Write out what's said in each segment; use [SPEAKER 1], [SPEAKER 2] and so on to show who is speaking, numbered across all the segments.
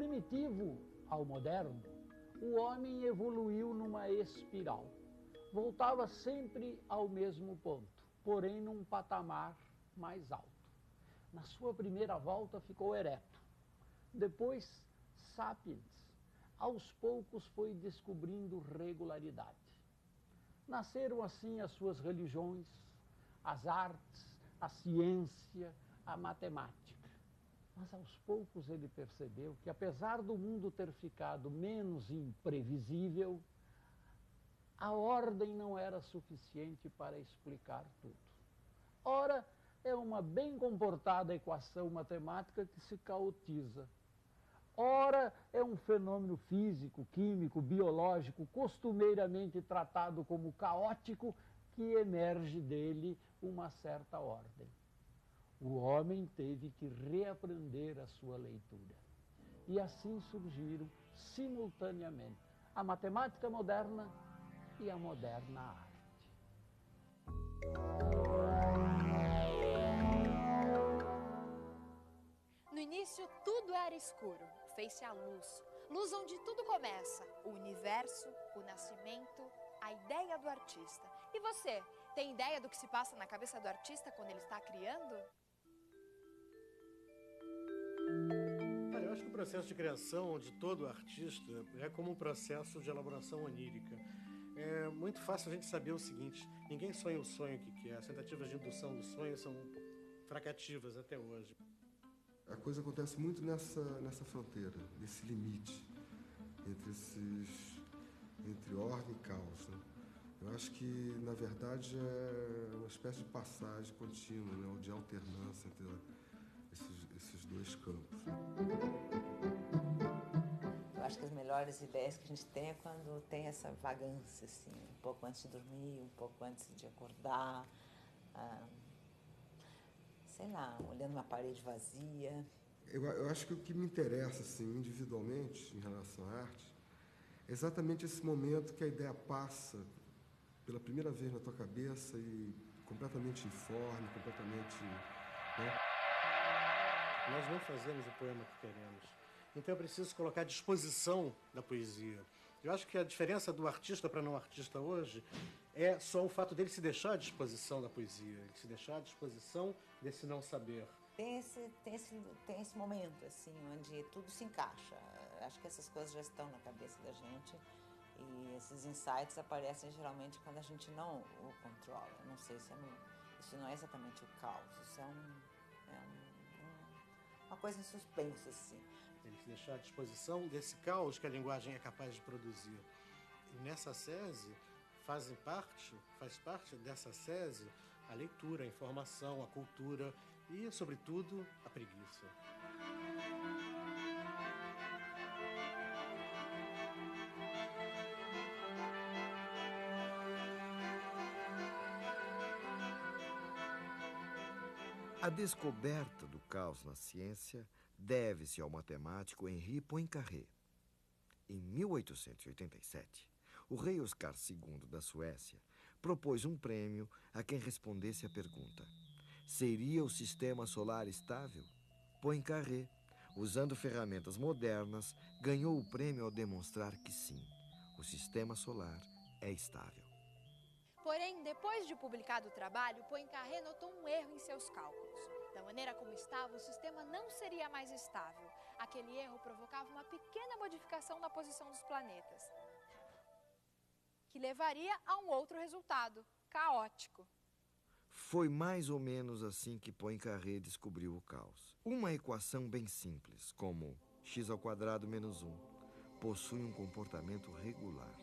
[SPEAKER 1] primitivo ao moderno, o homem evoluiu numa espiral. Voltava sempre ao mesmo ponto, porém num patamar mais alto. Na sua primeira volta ficou ereto. Depois, sapiens, aos poucos foi descobrindo regularidade. Nasceram assim as suas religiões, as artes, a ciência, a matemática. Mas aos poucos ele percebeu que, apesar do mundo ter ficado menos imprevisível, a ordem não era suficiente para explicar tudo. Ora, é uma bem comportada equação matemática que se caotiza. Ora, é um fenômeno físico, químico, biológico, costumeiramente tratado como caótico, que emerge dele uma certa ordem. O homem teve que reaprender a sua leitura. E assim surgiram, simultaneamente, a matemática moderna e a moderna arte.
[SPEAKER 2] No início, tudo era escuro. Fez-se a luz. Luz onde tudo começa. O universo, o nascimento, a ideia do artista. E você, tem ideia do que se passa na cabeça do artista quando ele está criando?
[SPEAKER 3] Eu acho que o processo de criação de todo artista é como um processo de elaboração onírica. É muito fácil a gente saber o seguinte: ninguém sonha o sonho que quer. As tentativas de indução do sonho são fracativas até hoje.
[SPEAKER 4] A coisa acontece muito nessa fronteira, nesse limite entre ordem e caos, né? Eu acho que, na verdade, é uma espécie de passagem contínua, né? Ou de alternância entre esses dois campos.
[SPEAKER 5] Eu acho que as melhores ideias que a gente tem é quando tem essa vagância, assim, um pouco antes de dormir, um pouco antes de acordar, sei lá, olhando uma parede vazia.
[SPEAKER 4] Eu acho que o que me interessa, assim, individualmente, em relação à arte, é exatamente esse momento que a ideia passa pela primeira vez na tua cabeça e completamente informe, completamente... né?
[SPEAKER 3] Nós não fazemos o poema que queremos. Então é preciso colocar à disposição da poesia. Eu acho que a diferença do artista para não artista hoje é só o fato dele se deixar à disposição da poesia, ele se deixar à disposição desse não saber.
[SPEAKER 5] Tem esse momento, assim, onde tudo se encaixa. Acho que essas coisas já estão na cabeça da gente e esses insights aparecem geralmente quando a gente não o controla. Não sei se isso não é exatamente o caos, isso é uma coisa em suspenso, assim.
[SPEAKER 3] Ele se deixar à disposição desse caos que a linguagem é capaz de produzir. E nessa sese faz parte dessa sese a leitura, a informação, a cultura e, sobretudo, a preguiça.
[SPEAKER 6] A descoberta do caos na ciência deve-se ao matemático Henri Poincaré. Em 1887, o rei Oscar II da Suécia propôs um prêmio a quem respondesse a pergunta: seria o sistema solar estável? Poincaré, usando ferramentas modernas, ganhou o prêmio ao demonstrar que sim, o sistema solar é estável.
[SPEAKER 2] Porém, depois de publicado o trabalho, Poincaré notou um erro em seus cálculos. Da maneira como estava, o sistema não seria mais estável. Aquele erro provocava uma pequena modificação na posição dos planetas, que levaria a um outro resultado, caótico.
[SPEAKER 6] Foi mais ou menos assim que Poincaré descobriu o caos. Uma equação bem simples, como x² menos 1, possui um comportamento regular.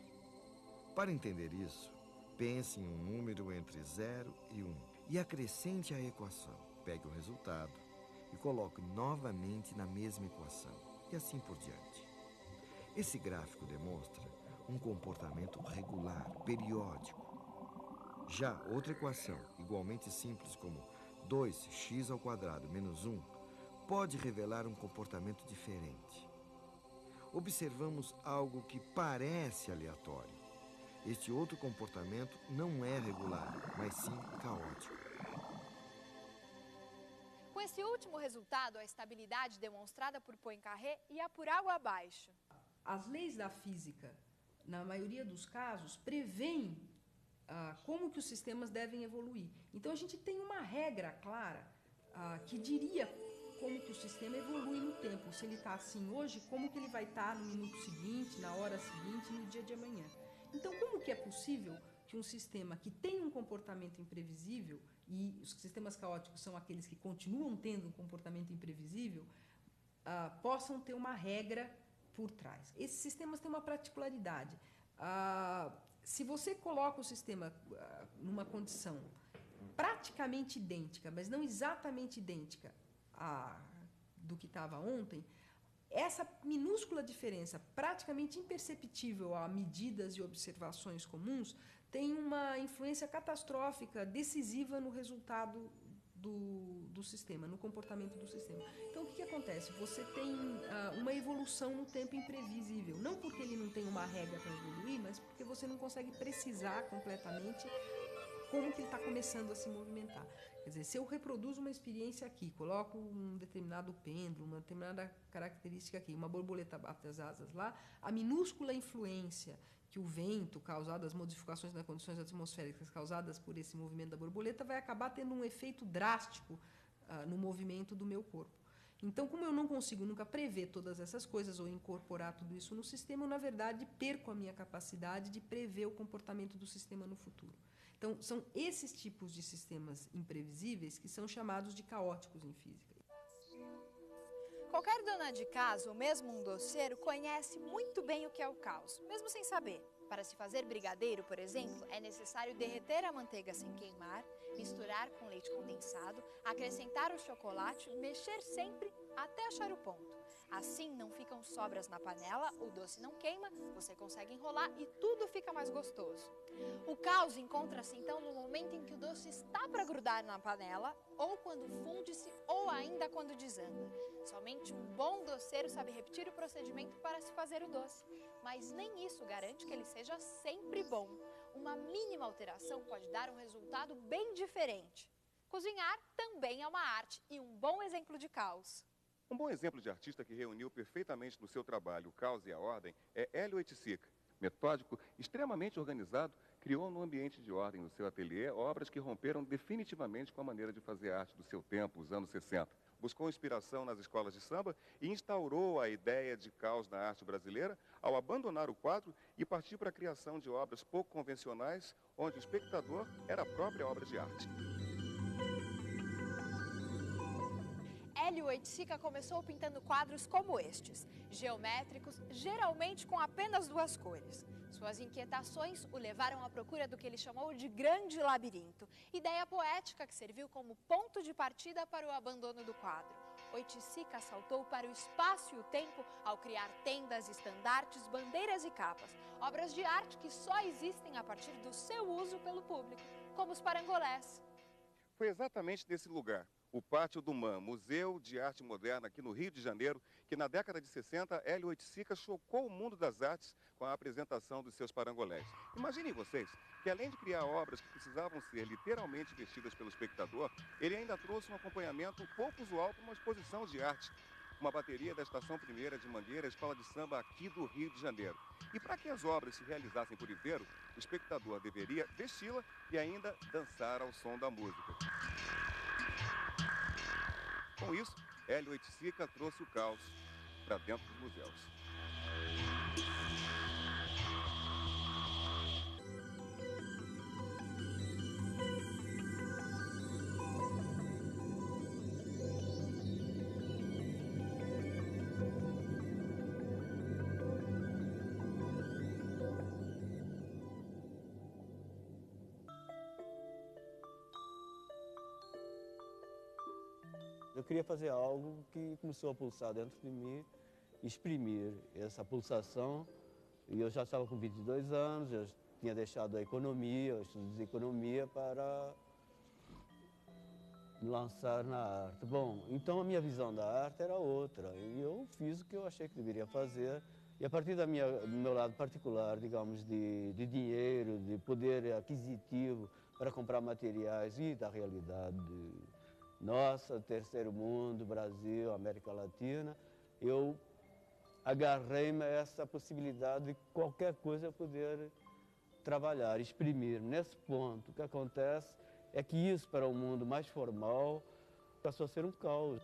[SPEAKER 6] Para entender isso, pense em um número entre 0 e 1 e acrescente a equação. Pegue o resultado e coloque novamente na mesma equação, e assim por diante. Esse gráfico demonstra um comportamento regular, periódico. Já outra equação, igualmente simples como 2x² menos 1, pode revelar um comportamento diferente. Observamos algo que parece aleatório. Este outro comportamento não é regular, mas sim caótico.
[SPEAKER 2] Com esse último resultado, a estabilidade demonstrada por Poincaré ia por água abaixo.
[SPEAKER 7] As leis da física, na maioria dos casos, prevêem como que os sistemas devem evoluir. Então, a gente tem uma regra clara que diria como que o sistema evolui no tempo. Se ele está assim hoje, como que ele vai estar no minuto seguinte, na hora seguinte, no dia de amanhã. Então, como que é possível que um sistema que tem um comportamento imprevisível, e os sistemas caóticos são aqueles que continuam tendo um comportamento imprevisível, possam ter uma regra por trás? Esses sistemas têm uma particularidade. Se você coloca o sistema numa condição praticamente idêntica, mas não exatamente idêntica do que estava ontem, essa minúscula diferença, praticamente imperceptível a medidas e observações comuns, tem uma influência catastrófica, decisiva no resultado do sistema, no comportamento do sistema. Então, o que acontece? Você tem uma evolução no tempo imprevisível, não porque ele não tem uma regra para evoluir, mas porque você não consegue precisar completamente como que ele está começando a se movimentar. Quer dizer, se eu reproduzo uma experiência aqui, coloco um determinado pêndulo, uma determinada característica aqui, uma borboleta bate as asas lá, a minúscula influência que o vento causado, as modificações nas condições atmosféricas causadas por esse movimento da borboleta vai acabar tendo um efeito drástico no movimento do meu corpo. Então, como eu não consigo nunca prever todas essas coisas ou incorporar tudo isso no sistema, eu, na verdade, perco a minha capacidade de prever o comportamento do sistema no futuro. Então, são esses tipos de sistemas imprevisíveis que são chamados de caóticos em física.
[SPEAKER 2] Qualquer dona de casa, ou mesmo um doceiro, conhece muito bem o que é o caos, mesmo sem saber. Para se fazer brigadeiro, por exemplo, é necessário derreter a manteiga sem queimar, misturar com leite condensado, acrescentar o chocolate, mexer sempre até achar o ponto. Assim, não ficam sobras na panela, o doce não queima, você consegue enrolar e tudo fica mais gostoso. O caos encontra-se, então, no momento em que o doce está para grudar na panela, ou quando funde-se, ou ainda quando desanda. Somente um bom doceiro sabe repetir o procedimento para se fazer o doce. Mas nem isso garante que ele seja sempre bom. Uma mínima alteração pode dar um resultado bem diferente. Cozinhar também é uma arte e um bom exemplo de caos.
[SPEAKER 8] Um bom exemplo de artista que reuniu perfeitamente no seu trabalho o caos e a ordem é Hélio Oiticica. Metódico, extremamente organizado, criou no ambiente de ordem do seu ateliê obras que romperam definitivamente com a maneira de fazer arte do seu tempo, os anos 60. Buscou inspiração nas escolas de samba e instaurou a ideia de caos na arte brasileira ao abandonar o quadro e partir para a criação de obras pouco convencionais, onde o espectador era a própria obra de arte.
[SPEAKER 2] Hélio Oiticica começou pintando quadros como estes, geométricos, geralmente com apenas duas cores. Suas inquietações o levaram à procura do que ele chamou de grande labirinto, ideia poética que serviu como ponto de partida para o abandono do quadro. Oiticica saltou para o espaço e o tempo ao criar tendas, estandartes, bandeiras e capas, obras de arte que só existem a partir do seu uso pelo público, como os parangolés.
[SPEAKER 8] Foi exatamente nesse lugar, o Pátio do MAM, Museu de Arte Moderna aqui no Rio de Janeiro, que na década de 60, Hélio Oiticica chocou o mundo das artes com a apresentação dos seus parangolés. Imaginem vocês que, além de criar obras que precisavam ser literalmente vestidas pelo espectador, ele ainda trouxe um acompanhamento pouco usual para uma exposição de arte. Uma bateria da Estação Primeira de Mangueira, escola de samba aqui do Rio de Janeiro. E para que as obras se realizassem por inteiro, o espectador deveria vesti-la e ainda dançar ao som da música. Com isso, Hélio Oiticica trouxe o caos para dentro dos museus.
[SPEAKER 9] Eu queria fazer algo que começou a pulsar dentro de mim, exprimir essa pulsação. E eu já estava com 22 anos, eu tinha deixado a economia, os estudos de economia, para me lançar na arte. Bom, então a minha visão da arte era outra, e eu fiz o que eu achei que deveria fazer. E a partir do meu lado particular, digamos, de dinheiro, de poder aquisitivo para comprar materiais e da realidade nossa, terceiro mundo, Brasil, América Latina, eu agarrei-me a essa possibilidade de qualquer coisa eu poder trabalhar, exprimir. Nesse ponto, o que acontece é que isso para o mundo mais formal passou a ser um caos.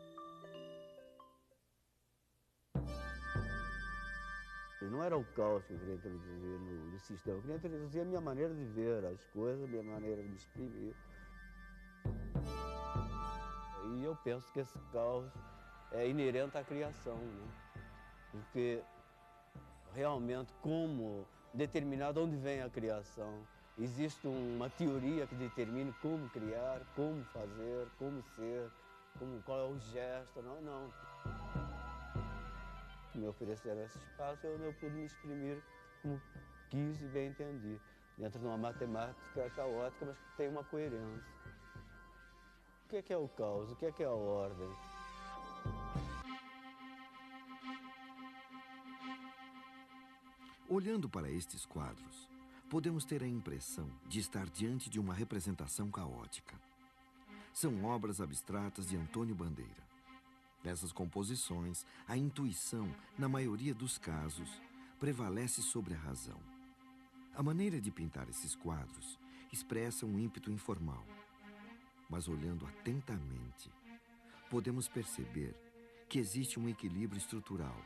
[SPEAKER 9] E não era o caos que eu queria introduzir no sistema, eu queria introduzir a minha maneira de ver as coisas, a minha maneira de exprimir. E eu penso que esse caos é inerente à criação, né? Porque realmente como determinado onde vem a criação, existe uma teoria que determine como criar, como fazer, como ser, qual é o gesto, não. Me ofereceram esse espaço onde eu pude me exprimir como quis e bem entendi, dentro de uma matemática caótica, mas que tem uma coerência. O que é o caos? O que é a ordem?
[SPEAKER 6] Olhando para estes quadros, podemos ter a impressão de estar diante de uma representação caótica. São obras abstratas de Antônio Bandeira. Nessas composições, a intuição, na maioria dos casos, prevalece sobre a razão. A maneira de pintar esses quadros expressa um ímpeto informal. Mas olhando atentamente, podemos perceber que existe um equilíbrio estrutural.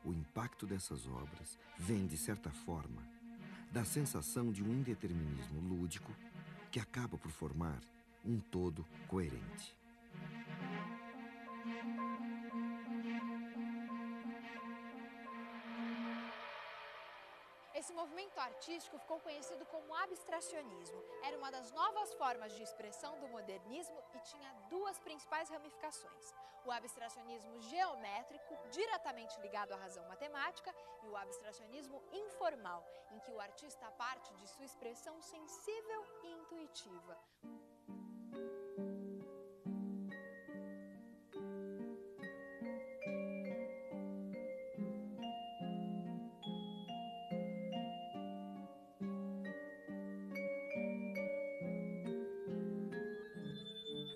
[SPEAKER 6] O impacto dessas obras vem, de certa forma, da sensação de um indeterminismo lúdico que acaba por formar um todo coerente.
[SPEAKER 2] Esse movimento artístico ficou conhecido como abstracionismo. Era uma das novas formas de expressão do modernismo e tinha duas principais ramificações: o abstracionismo geométrico, diretamente ligado à razão matemática, e o abstracionismo informal, em que o artista parte de sua expressão sensível e intuitiva.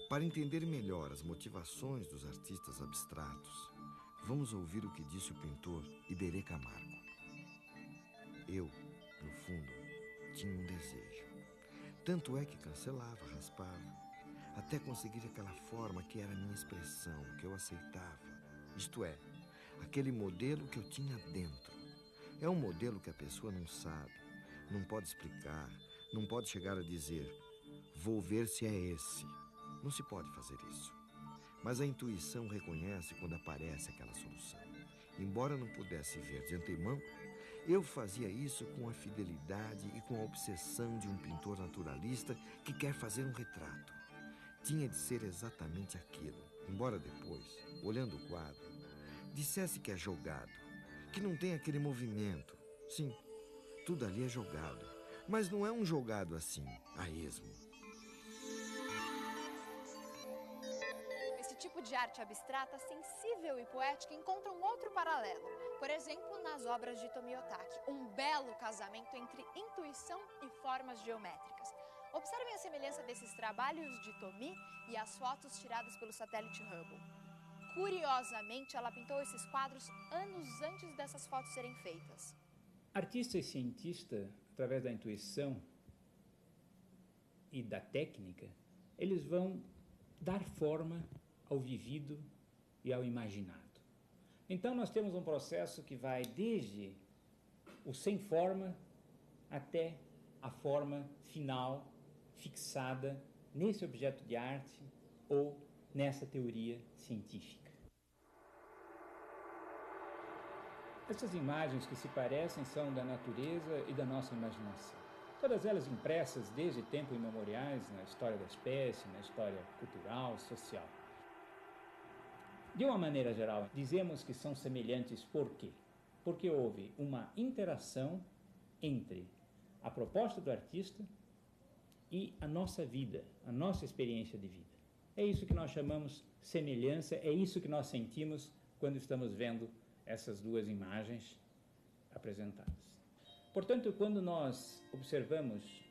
[SPEAKER 6] Para entender melhor as motivações dos artistas abstratos, vamos ouvir o que disse o pintor Iberê Camargo. Eu, no fundo, tinha um desejo. Tanto é que cancelava, raspava, até conseguir aquela forma que era a minha expressão, que eu aceitava. Isto é, aquele modelo que eu tinha dentro. É um modelo que a pessoa não sabe, não pode explicar, não pode chegar a dizer, vou ver se é esse. Não se pode fazer isso. Mas a intuição reconhece quando aparece aquela solução. Embora não pudesse ver de antemão, eu fazia isso com a fidelidade e com a obsessão de um pintor naturalista que quer fazer um retrato. Tinha de ser exatamente aquilo, embora depois, olhando o quadro, dissesse que é jogado, que não tem aquele movimento. Sim, tudo ali é jogado, mas não é um jogado assim, a esmo.
[SPEAKER 2] Esse tipo de arte abstrata, sensível e poética encontra um outro paralelo. Por exemplo, nas obras de Tomiotaki, um belo casamento entre intuição e formas geométricas. Observem a semelhança desses trabalhos de Tomi e as fotos tiradas pelo satélite Hubble. Curiosamente, ela pintou esses quadros anos antes dessas fotos serem feitas.
[SPEAKER 10] Artista e cientista, através da intuição e da técnica, eles vão dar forma ao vivido e ao imaginado. Então nós temos um processo que vai desde o sem forma até a forma final fixada nesse objeto de arte ou nessa teoria científica. Essas imagens que se parecem são da natureza e da nossa imaginação. Todas elas impressas desde tempos imemoriais na história da espécie, na história cultural, social. De uma maneira geral, dizemos que são semelhantes por quê? Porque houve uma interação entre a proposta do artista e a nossa vida, a nossa experiência de vida. É isso que nós chamamos semelhança, é isso que nós sentimos quando estamos vendo essas duas imagens apresentadas. Portanto, quando nós observamos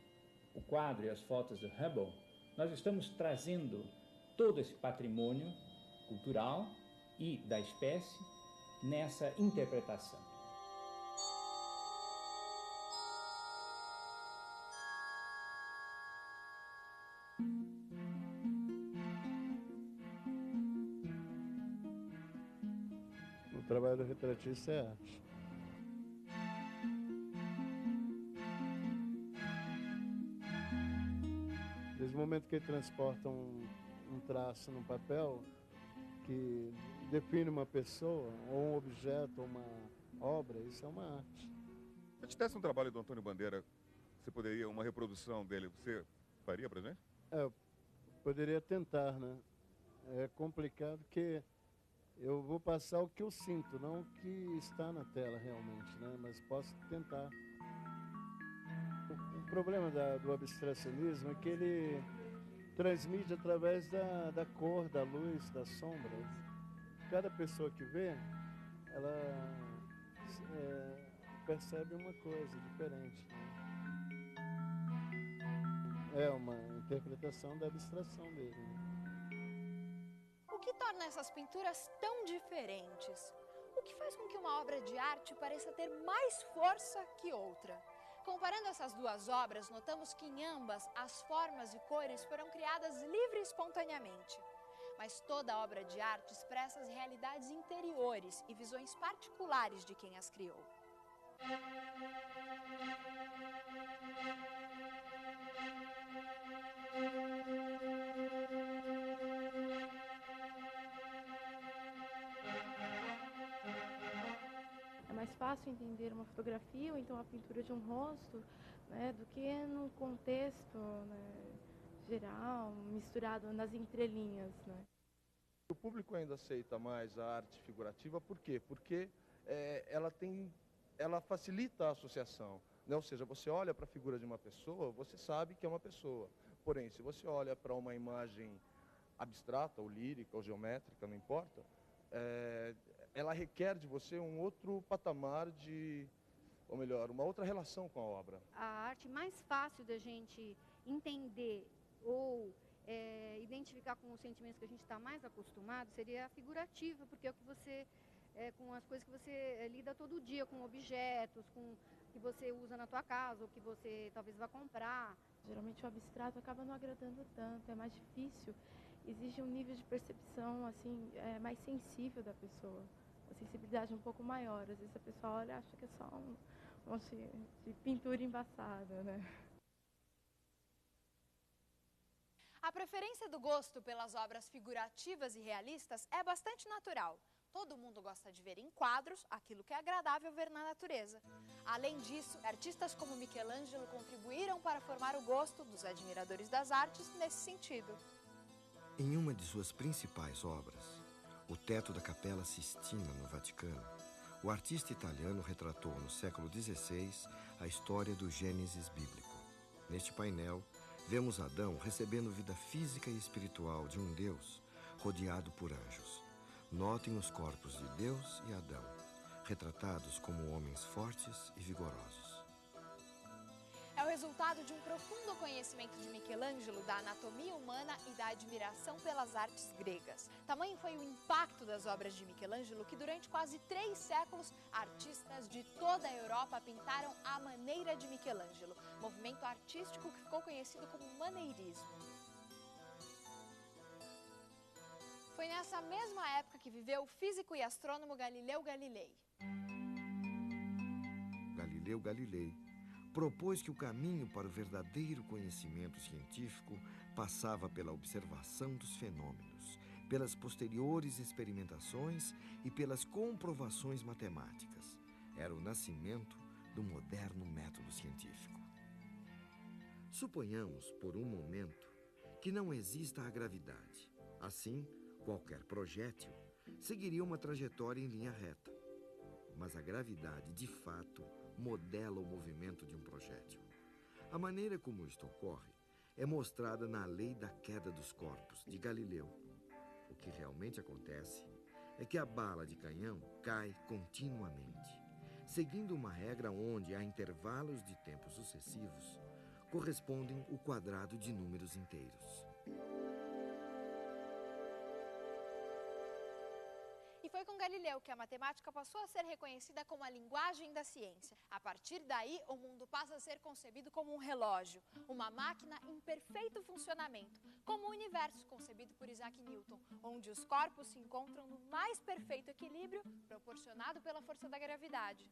[SPEAKER 10] o quadro e as fotos do Hubble, nós estamos trazendo todo esse patrimônio cultural e da espécie nessa interpretação.
[SPEAKER 11] O trabalho do retratista é arte. Desde o momento que ele transporta um traço no papel que define uma pessoa, ou um objeto, ou uma obra, isso é uma arte.
[SPEAKER 8] Se eu te desse um trabalho do Antônio Bandeira, você poderia, uma reprodução dele, você faria pra gente?
[SPEAKER 11] Eu poderia tentar, né? É complicado porque eu vou passar o que eu sinto, não o que está na tela realmente, né? Mas posso tentar. O problema do abstracionismo é que ele transmite através da cor, da luz, das sombras. Cada pessoa que vê, ela percebe uma coisa diferente, né? É uma interpretação da abstração dele, né?
[SPEAKER 2] O que torna essas pinturas tão diferentes? O que faz com que uma obra de arte pareça ter mais força que outra? Comparando essas duas obras, notamos que em ambas as formas e cores foram criadas livre e espontaneamente. Mas toda obra de arte expressa as realidades interiores e visões particulares de quem as criou.
[SPEAKER 12] É mais fácil entender uma fotografia ou então a pintura de um rosto, né, do que no contexto, né, geral, misturado nas entrelinhas, né?
[SPEAKER 13] O público ainda aceita mais a arte figurativa, por quê? Porque ela facilita a associação, né? Ou seja, você olha para a figura de uma pessoa, você sabe que é uma pessoa. Porém, se você olha para uma imagem abstrata, ou lírica, ou geométrica, não importa, ela requer de você um outro patamar ou melhor, uma outra relação com a obra.
[SPEAKER 14] A arte mais fácil da gente entender ou identificar com os sentimentos que a gente está mais acostumado seria a figurativa, porque é o que você, com as coisas que você lida todo dia, com objetos, com que você usa na tua casa, ou que você talvez vá comprar.
[SPEAKER 12] Geralmente o abstrato acaba não agradando tanto, é mais difícil, exige um nível de percepção assim, mais sensível da pessoa, uma sensibilidade um pouco maior. Às vezes a pessoa olha e acha que é só um monte de pintura embaçada, né?
[SPEAKER 2] A preferência do gosto pelas obras figurativas e realistas é bastante natural. Todo mundo gosta de ver em quadros aquilo que é agradável ver na natureza. Além disso, artistas como Michelangelo contribuíram para formar o gosto dos admiradores das artes nesse sentido.
[SPEAKER 6] Em uma de suas principais obras, o teto da Capela Sistina, no Vaticano, o artista italiano retratou no século XVI a história do Gênesis bíblico. Neste painel, vemos Adão recebendo vida física e espiritual de um Deus rodeado por anjos. Notem os corpos de Deus e Adão, retratados como homens fortes e vigorosos.
[SPEAKER 2] É o resultado de um profundo conhecimento de Michelangelo da anatomia humana e da admiração pelas artes gregas. Tamanho foi o impacto das obras de Michelangelo que durante quase 3 séculos, artistas de toda a Europa pintaram à maneira de Michelangelo, movimento artístico que ficou conhecido como maneirismo. Foi nessa mesma época que viveu o físico e astrônomo Galileu Galilei.
[SPEAKER 6] Galileu Galilei propôs que o caminho para o verdadeiro conhecimento científico passava pela observação dos fenômenos, pelas posteriores experimentações e pelas comprovações matemáticas. Era o nascimento do moderno método científico. Suponhamos, por um momento, que não exista a gravidade. Assim, qualquer projétil seguiria uma trajetória em linha reta. Mas a gravidade, de fato, modela o movimento de um projétil. A maneira como isto ocorre é mostrada na lei da queda dos corpos, de Galileu. O que realmente acontece é que a bala de canhão cai continuamente, seguindo uma regra onde, a intervalos de tempo sucessivos, correspondem o quadrado de números inteiros.
[SPEAKER 2] E foi com Galileu que a matemática passou a ser reconhecida como a linguagem da ciência. A partir daí, o mundo passa a ser concebido como um relógio, uma máquina em perfeito funcionamento, como o universo concebido por Isaac Newton, onde os corpos se encontram no mais perfeito equilíbrio proporcionado pela força da gravidade.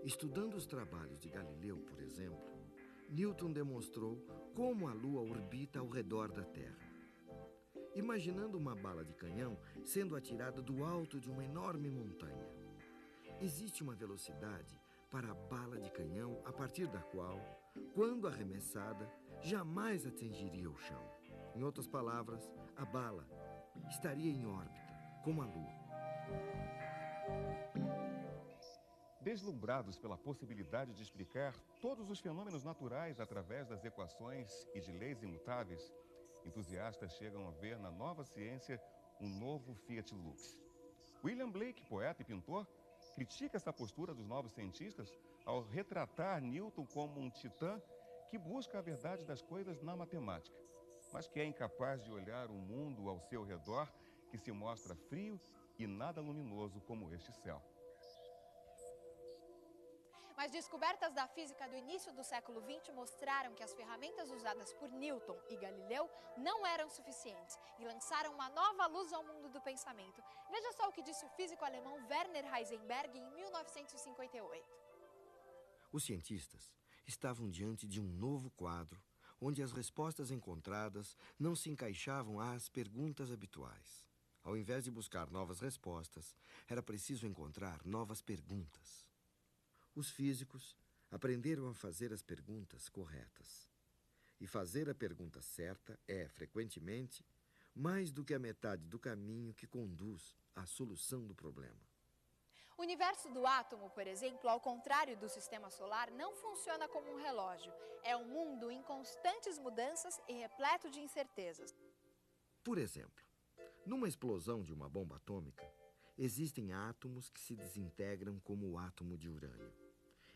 [SPEAKER 6] Estudando os trabalhos de Galileu, por exemplo, Newton demonstrou como a Lua orbita ao redor da Terra. Imaginando uma bala de canhão sendo atirada do alto de uma enorme montanha. Existe uma velocidade para a bala de canhão a partir da qual, quando arremessada, jamais atingiria o chão. Em outras palavras, a bala estaria em órbita, como a Lua.
[SPEAKER 8] Deslumbrados pela possibilidade de explicar todos os fenômenos naturais através das equações e de leis imutáveis, entusiastas chegam a ver na nova ciência um novo Fiat Lux. William Blake, poeta e pintor, critica essa postura dos novos cientistas ao retratar Newton como um titã que busca a verdade das coisas na matemática, mas que é incapaz de olhar o mundo ao seu redor, que se mostra frio e nada luminoso como este céu.
[SPEAKER 2] Mas descobertas da física do início do século XX mostraram que as ferramentas usadas por Newton e Galileu não eram suficientes e lançaram uma nova luz ao mundo do pensamento. Veja só o que disse o físico alemão Werner Heisenberg em 1958.
[SPEAKER 6] Os cientistas estavam diante de um novo quadro, onde as respostas encontradas não se encaixavam às perguntas habituais. Ao invés de buscar novas respostas, era preciso encontrar novas perguntas. Os físicos aprenderam a fazer as perguntas corretas. E fazer a pergunta certa é, frequentemente, mais do que a metade do caminho que conduz à solução do problema.
[SPEAKER 2] O universo do átomo, por exemplo, ao contrário do sistema solar, não funciona como um relógio. É um mundo em constantes mudanças e repleto de incertezas.
[SPEAKER 6] Por exemplo, numa explosão de uma bomba atômica, existem átomos que se desintegram como o átomo de urânio.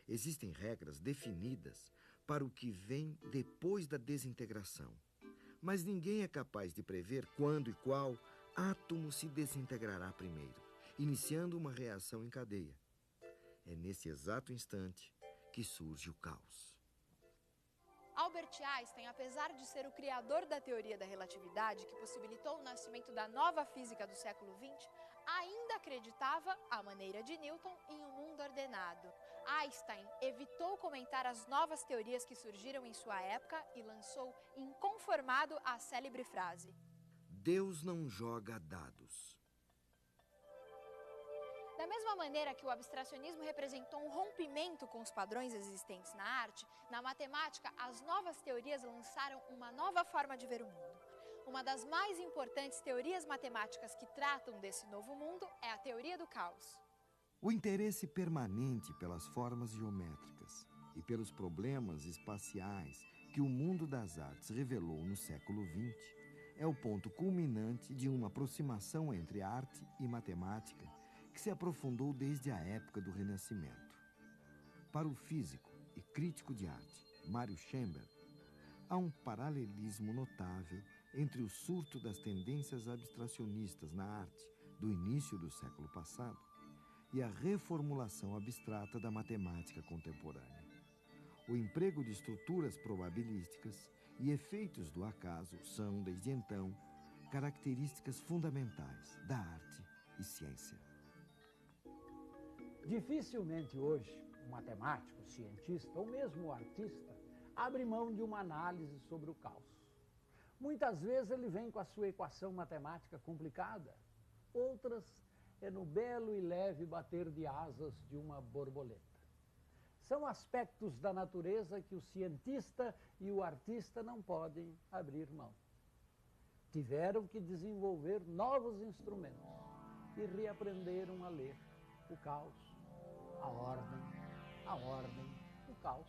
[SPEAKER 6] Existem regras definidas para o que vem depois da desintegração. Mas ninguém é capaz de prever quando e qual átomo se desintegrará primeiro, iniciando uma reação em cadeia. É nesse exato instante que surge o caos.
[SPEAKER 2] Albert Einstein, apesar de ser o criador da teoria da relatividade, que possibilitou o nascimento da nova física do século XX, ainda acreditava, à maneira de Newton, em um mundo ordenado. Einstein evitou comentar as novas teorias que surgiram em sua época e lançou inconformado a célebre frase:
[SPEAKER 6] Deus não joga dados.
[SPEAKER 2] Da mesma maneira que o abstracionismo representou um rompimento com os padrões existentes na arte, na matemática, as novas teorias lançaram uma nova forma de ver o mundo. Uma das mais importantes teorias matemáticas que tratam desse novo mundo é a teoria do caos.
[SPEAKER 6] O interesse permanente pelas formas geométricas e pelos problemas espaciais que o mundo das artes revelou no século XX é o ponto culminante de uma aproximação entre arte e matemática que se aprofundou desde a época do Renascimento. Para o físico e crítico de arte, Mário Schember, há um paralelismo notável entre o surto das tendências abstracionistas na arte do início do século passado e a reformulação abstrata da matemática contemporânea. O emprego de estruturas probabilísticas e efeitos do acaso são, desde então, características fundamentais da arte e ciência.
[SPEAKER 1] Dificilmente hoje, o matemático, o cientista ou mesmo o artista abre mão de uma análise sobre o caos. Muitas vezes ele vem com a sua equação matemática complicada, outras é no belo e leve bater de asas de uma borboleta. São aspectos da natureza que o cientista e o artista não podem abrir mão. Tiveram que desenvolver novos instrumentos e reaprenderam a ler o caos, a ordem, o caos.